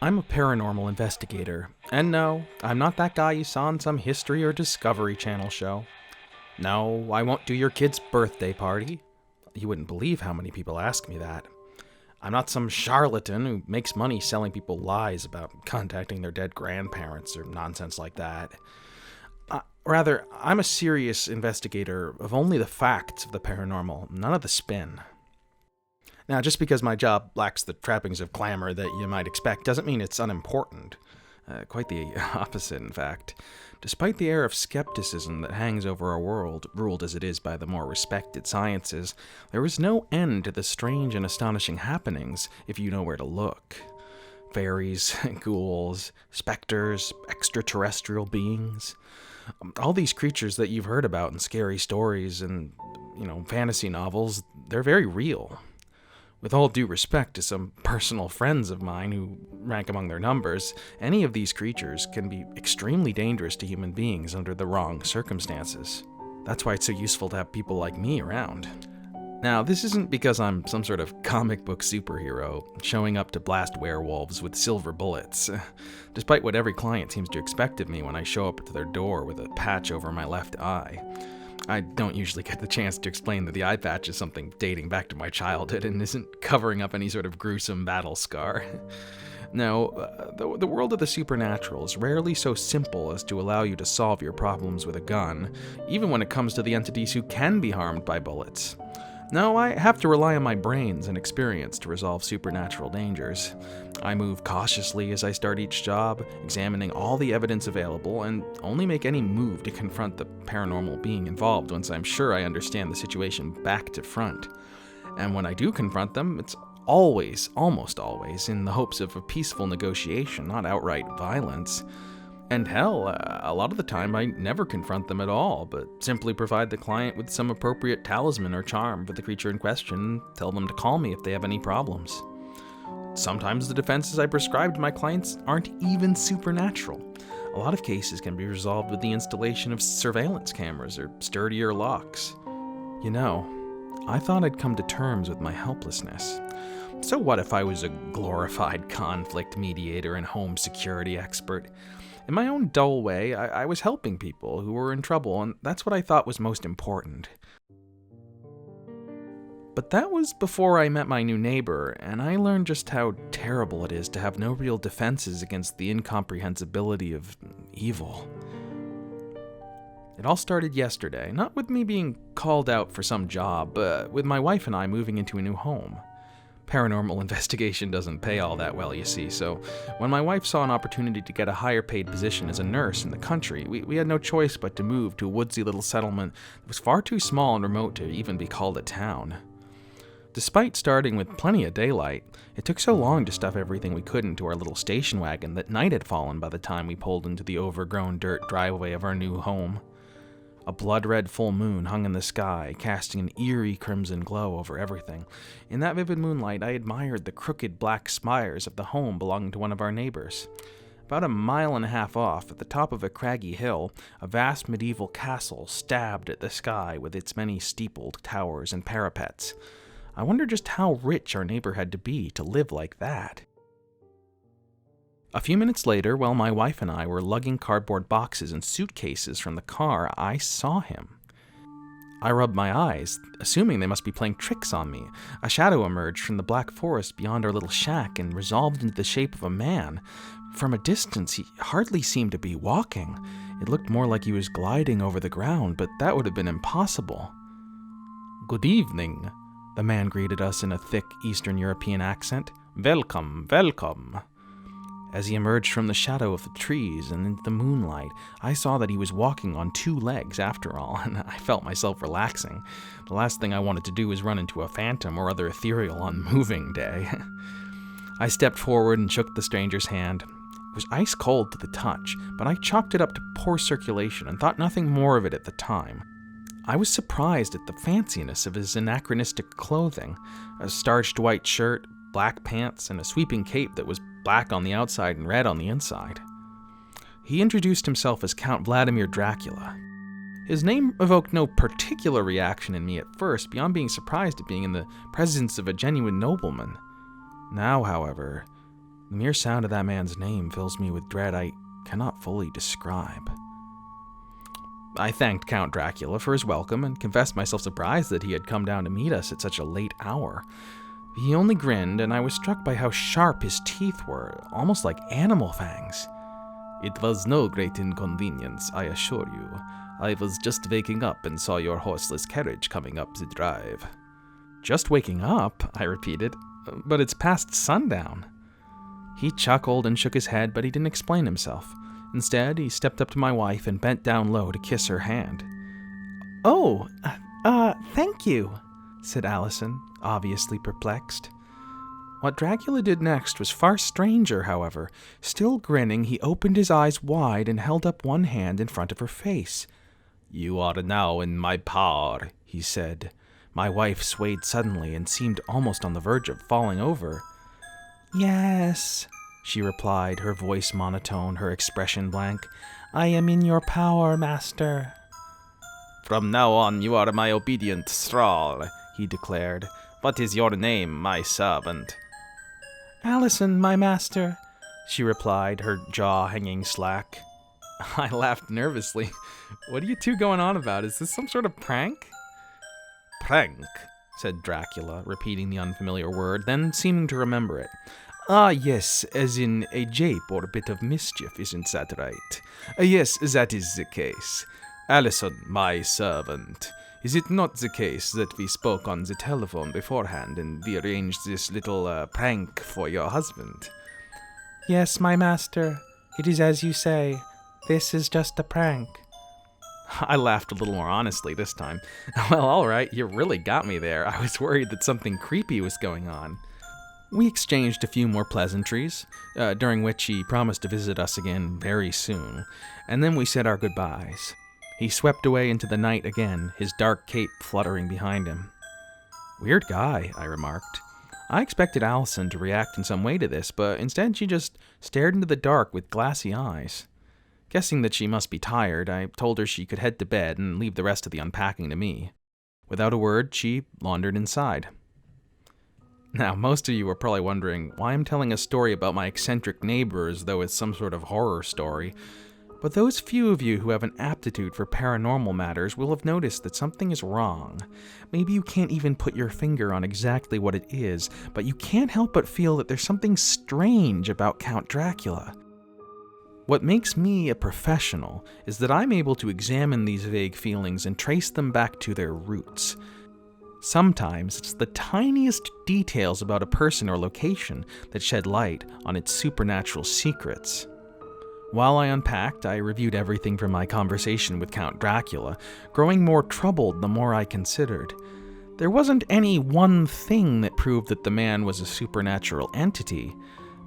I'm a paranormal investigator, and no, I'm not that guy you saw on some History or Discovery Channel show. No, I won't do your kid's birthday party. You wouldn't believe how many people ask me that. I'm not some charlatan who makes money selling people lies about contacting their dead grandparents or nonsense like that. Rather, I'm a serious investigator of only the facts of the paranormal, none of the spin. Now, just because my job lacks the trappings of glamour that you might expect doesn't mean it's unimportant. Quite the opposite, in fact. Despite the air of skepticism that hangs over our world, ruled as it is by the more respected sciences, there is no end to the strange and astonishing happenings if you know where to look. Fairies, ghouls, specters, extraterrestrial beings. All these creatures that you've heard about in scary stories and, fantasy novels, they're very real. With all due respect to some personal friends of mine who rank among their numbers, any of these creatures can be extremely dangerous to human beings under the wrong circumstances. That's why it's so useful to have people like me around. Now, this isn't because I'm some sort of comic book superhero showing up to blast werewolves with silver bullets, despite what every client seems to expect of me when I show up to their door with a patch over my left eye. I don't usually get the chance to explain that the eye patch is something dating back to my childhood and isn't covering up any sort of gruesome battle scar. No, the world of the supernatural is rarely so simple as to allow you to solve your problems with a gun, even when it comes to the entities who can be harmed by bullets. No, I have to rely on my brains and experience to resolve supernatural dangers. I move cautiously as I start each job, examining all the evidence available, and only make any move to confront the paranormal being involved once I'm sure I understand the situation back to front. And when I do confront them, it's almost always, in the hopes of a peaceful negotiation, not outright violence. And hell, a lot of the time I never confront them at all, but simply provide the client with some appropriate talisman or charm for the creature in question and tell them to call me if they have any problems. Sometimes the defenses I prescribe to my clients aren't even supernatural. A lot of cases can be resolved with the installation of surveillance cameras or sturdier locks. I thought I'd come to terms with my helplessness. So what if I was a glorified conflict mediator and home security expert? In my own dull way, I was helping people who were in trouble, and that's what I thought was most important. But that was before I met my new neighbor, and I learned just how terrible it is to have no real defenses against the incomprehensibility of evil. It all started yesterday, not with me being called out for some job, but with my wife and I moving into a new home. Paranormal investigation doesn't pay all that well, you see, so when my wife saw an opportunity to get a higher paid position as a nurse in the country, we had no choice but to move to a woodsy little settlement that was far too small and remote to even be called a town. Despite starting with plenty of daylight, it took so long to stuff everything we could into our little station wagon that night had fallen by the time we pulled into the overgrown dirt driveway of our new home. A blood-red full moon hung in the sky, casting an eerie crimson glow over everything. In that vivid moonlight, I admired the crooked black spires of the home belonging to one of our neighbors. About a mile and a half off, at the top of a craggy hill, a vast medieval castle stabbed at the sky with its many steepled towers and parapets. I wonder just how rich our neighbor had to be to live like that. A few minutes later, while my wife and I were lugging cardboard boxes and suitcases from the car, I saw him. I rubbed my eyes, assuming they must be playing tricks on me. A shadow emerged from the black forest beyond our little shack and resolved into the shape of a man. From a distance, he hardly seemed to be walking. It looked more like he was gliding over the ground, but that would have been impossible. "Good evening," the man greeted us in a thick Eastern European accent. "Welcome, welcome." As he emerged from the shadow of the trees and into the moonlight, I saw that he was walking on two legs after all, and I felt myself relaxing. The last thing I wanted to do was run into a phantom or other ethereal on moving day. I stepped forward and shook the stranger's hand. It was ice cold to the touch, but I chalked it up to poor circulation and thought nothing more of it at the time. I was surprised at the fanciness of his anachronistic clothing, a starched white shirt, black pants, and a sweeping cape that was black on the outside and red on the inside. He introduced himself as Count Vladimir Dracula. His name evoked no particular reaction in me at first, beyond being surprised at being in the presence of a genuine nobleman. Now, however, The mere sound of that man's name fills me with dread I cannot fully describe. I thanked Count Dracula for his welcome and confessed myself surprised that he had come down to meet us at such a late hour. He only grinned, and I was struck by how sharp his teeth were, almost like animal fangs. "It was no great inconvenience, I assure you. I was just waking up and saw your horseless carriage coming up the drive." "Just waking up?" I repeated. "But it's past sundown." He chuckled and shook his head, but he didn't explain himself. Instead, he stepped up to my wife and bent down low to kiss her hand. "Oh, thank you," said Allison, obviously perplexed. What Dracula did next was far stranger, however. Still grinning, he opened his eyes wide and held up one hand in front of her face. "You are now in my power," he said. My wife swayed suddenly and seemed almost on the verge of falling over. "Yes," she replied, her voice monotone, her expression blank. "I am in your power, master." "From now on you are my obedient thrall," he declared. "What is your name, my servant?" "Allison, my master," she replied, her jaw hanging slack. I laughed nervously. "What are you two going on about? Is this some sort of prank?" "Prank," said Dracula, repeating the unfamiliar word, then seeming to remember it. "Ah, yes, as in a jape or a bit of mischief, isn't that right? Yes, that is the case. Allison, my servant, is it not the case that we spoke on the telephone beforehand and we arranged this little prank for your husband?" "Yes, my master. It is as you say. This is just a prank." I laughed a little more honestly this time. "Well, all right, you really got me there. I was worried that something creepy was going on." We exchanged a few more pleasantries, during which he promised to visit us again very soon, and then we said our goodbyes. He swept away into the night again, his dark cape fluttering behind him. "Weird guy," I remarked. I expected Allison to react in some way to this, but instead she just stared into the dark with glassy eyes. Guessing that she must be tired, I told her she could head to bed and leave the rest of the unpacking to me. Without a word, she laundered inside. Now, most of you are probably wondering why I'm telling a story about my eccentric neighbor as though it's some sort of horror story. But those few of you who have an aptitude for paranormal matters will have noticed that something is wrong. Maybe you can't even put your finger on exactly what it is, but you can't help but feel that there's something strange about Count Dracula. What makes me a professional is that I'm able to examine these vague feelings and trace them back to their roots. Sometimes it's the tiniest details about a person or location that shed light on its supernatural secrets. While I unpacked, I reviewed everything from my conversation with Count Dracula, growing more troubled the more I considered. There wasn't any one thing that proved that the man was a supernatural entity,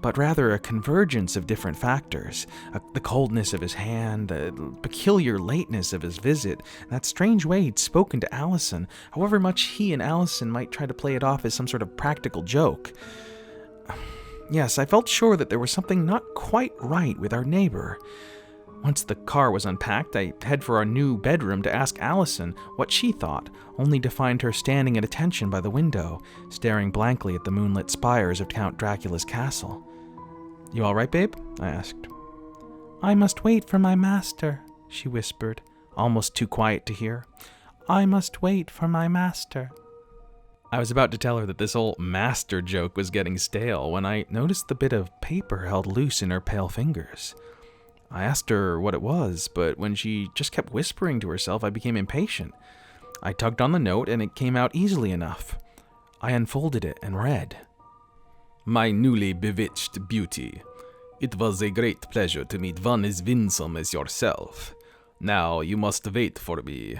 but rather a convergence of different factors. The coldness of his hand, the peculiar lateness of his visit, that strange way he'd spoken to Allison, however much he and Allison might try to play it off as some sort of practical joke. Yes, I felt sure that there was something not quite right with our neighbor. Once the car was unpacked, I head for our new bedroom to ask Allison what she thought, only to find her standing at attention by the window, staring blankly at the moonlit spires of Count Dracula's castle. "You all right, babe?" I asked. "I must wait for my master," she whispered, almost too quiet to hear. "I must wait for my master." I was about to tell her that this whole master joke was getting stale when I noticed the bit of paper held loose in her pale fingers. I asked her what it was, but when she just kept whispering to herself, I became impatient. I tugged on the note, and it came out easily enough. I unfolded it and read. "My newly bewitched beauty, it was a great pleasure to meet one as winsome as yourself. Now you must wait for me.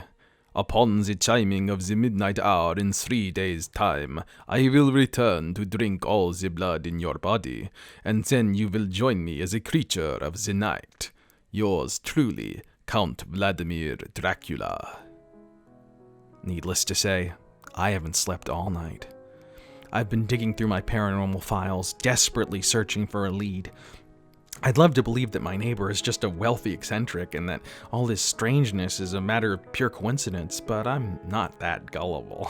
Upon the chiming of the midnight hour in 3 days' time, I will return to drink all the blood in your body, and then you will join me as a creature of the night. Yours truly, Count Vladimir Dracula." Needless to say, I haven't slept all night. I've been digging through my paranormal files, desperately searching for a lead. I'd love to believe that my neighbor is just a wealthy eccentric and that all this strangeness is a matter of pure coincidence, but I'm not that gullible.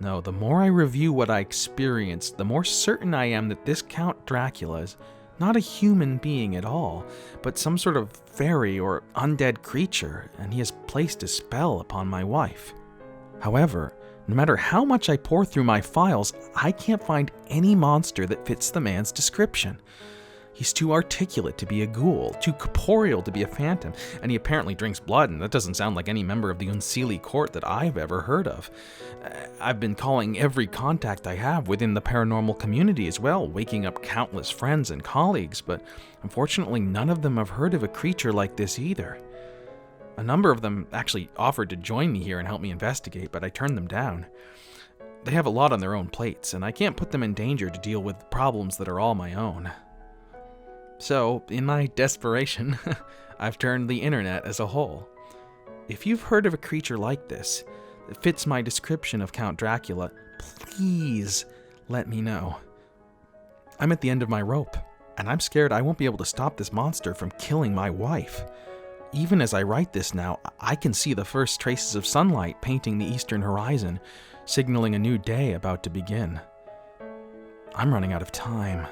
No, the more I review what I experienced, the more certain I am that this Count Dracula is not a human being at all, but some sort of fairy or undead creature, and he has placed a spell upon my wife. However, no matter how much I pour through my files, I can't find any monster that fits the man's description. He's too articulate to be a ghoul, too corporeal to be a phantom, and he apparently drinks blood, and that doesn't sound like any member of the Unseelie court that I've ever heard of. I've been calling every contact I have within the paranormal community as well, waking up countless friends and colleagues, but unfortunately none of them have heard of a creature like this either. A number of them actually offered to join me here and help me investigate, but I turned them down. They have a lot on their own plates, and I can't put them in danger to deal with problems that are all my own. So, in my desperation, I've turned the internet as a whole. If you've heard of a creature like this that fits my description of Count Dracula, please let me know. I'm at the end of my rope, and I'm scared I won't be able to stop this monster from killing my wife. Even as I write this now, I can see the first traces of sunlight painting the eastern horizon, signaling a new day about to begin. I'm running out of time.